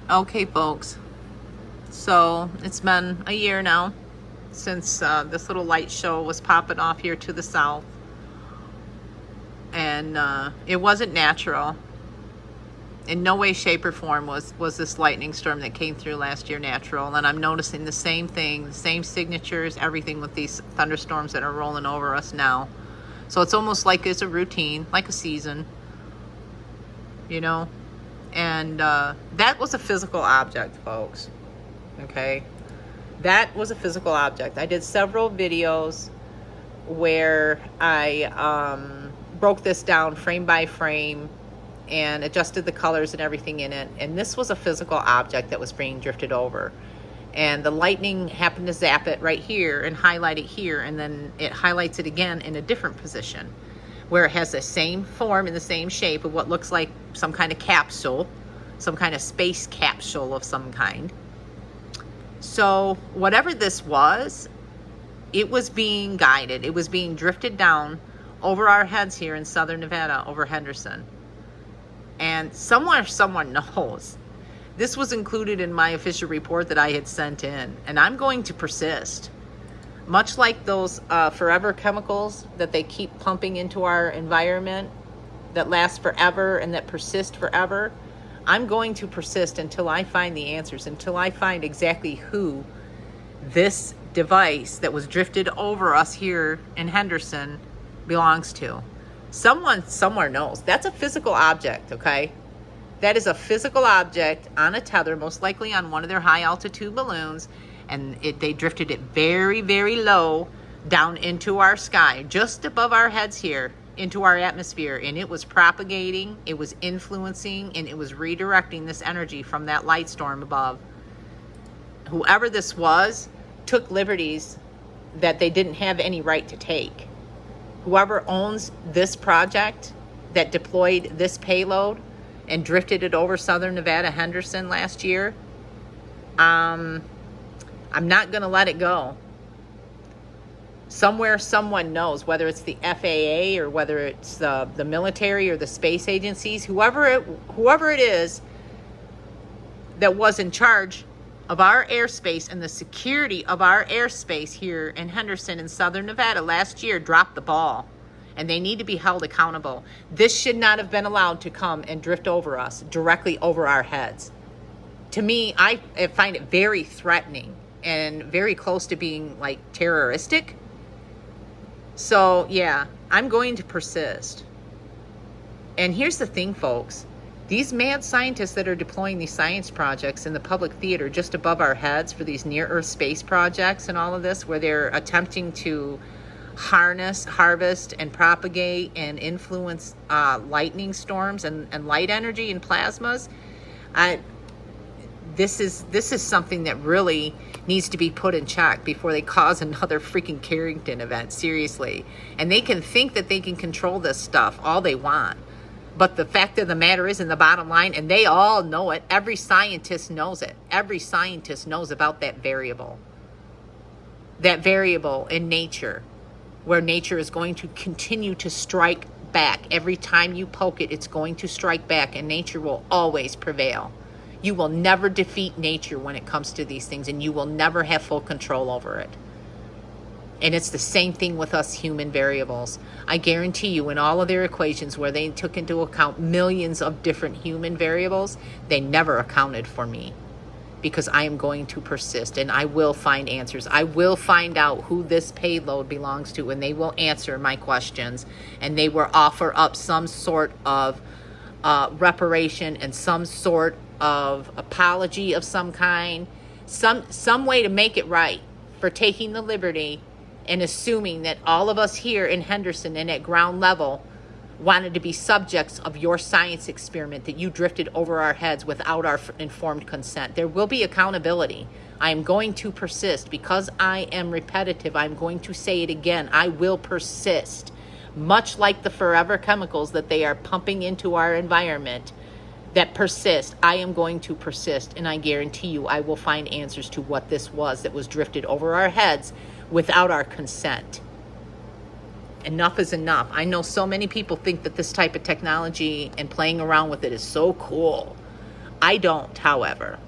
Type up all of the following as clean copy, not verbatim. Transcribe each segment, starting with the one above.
Okay, folks. So it's been a year now since this little light show was popping off here to the south. And it wasn't natural. In no way, shape, or form was this lightning storm that came through last year natural. And I'm noticing the same thing, the same signatures, everything with these thunderstorms that are rolling over us now. So it's almost like it's a routine, like a season, you know? And that was a physical object, folks. Okay? That was a physical object. I did several videos where I broke this down frame by frame and adjusted the colors and everything in it. And this was a physical object that was being drifted over. And the lightning happened to zap it right here and highlight it here. And then it highlights it again in a different position, where it has the same form and the same shape of what looks like some kind of capsule, some kind of space capsule of some kind. So whatever this was, it was being guided. It was being drifted down over our heads here in southern Nevada, over Henderson. And somewhere someone knows. This was included in my official report that I had sent in, and I'm going to persist. Much like those forever chemicals that they keep pumping into our environment that last forever and that persist forever, I'm going to persist until I find the answers, until I find exactly who this device that was drifted over us here in Henderson belongs to. Someone somewhere knows. That's a physical object, okay? That is a physical object on a tether, most likely on one of their high altitude balloons. And they drifted it very, very low down into our sky, just above our heads here, into our atmosphere. And it was propagating, it was influencing, and it was redirecting this energy from that light storm above. Whoever this was took liberties that they didn't have any right to take. Whoever owns this project that deployed this payload and drifted it over southern Nevada, Henderson last year, I'm not going to let it go. Somewhere someone knows, whether it's the FAA or whether it's the military or the space agencies, whoever it is that was in charge of our airspace and the security of our airspace here in Henderson in southern Nevada last year dropped the ball, and they need to be held accountable. This should not have been allowed to come and drift over us, directly over our heads. To me, I find it very threatening and very close to being like terroristic. So yeah, I'm going to persist. And here's the thing, folks. These mad scientists that are deploying these science projects in the public theater just above our heads for these near-Earth space projects and all of this, where they're attempting to harness, harvest, and propagate and influence lightning storms and light energy and plasmas, this is something that really needs to be put in check before they cause another freaking Carrington event, seriously. And they can think that they can control this stuff all they want. But the fact of the matter is, in the bottom line, and they all know it, every scientist knows it. Every scientist knows about that variable. That variable in nature, where nature is going to continue to strike back. Every time you poke it, it's going to strike back, and nature will always prevail. You will never defeat nature when it comes to these things, and you will never have full control over it. And it's the same thing with us human variables. I guarantee you, in all of their equations where they took into account millions of different human variables, they never accounted for me. Because I am going to persist, and I will find answers. I will find out who this payload belongs to, and they will answer my questions, and they will offer up some sort of reparation and some sort of apology of some kind, some way to make it right for taking the liberty and assuming that all of us here in Henderson and at ground level wanted to be subjects of your science experiment that you drifted over our heads without our informed consent. There will be accountability. I am going to persist. Because I am repetitive, I'm going to say it again. I will persist. Much like the forever chemicals that they are pumping into our environment that persist, I am going to persist. And I guarantee you, I will find answers to what this was that was drifted over our heads without our consent. Enough is enough. I know so many people think that this type of technology and playing around with it is so cool. I don't, however.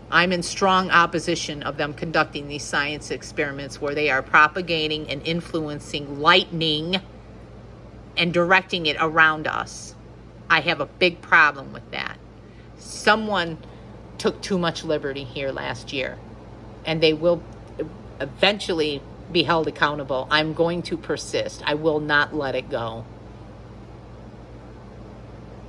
I'm in strong opposition of them conducting these science experiments where they are propagating and influencing lightning and directing it around us. I have a big problem with that. Someone took too much liberty here last year, and they will eventually be held accountable. I'm going to persist. I will not let it go.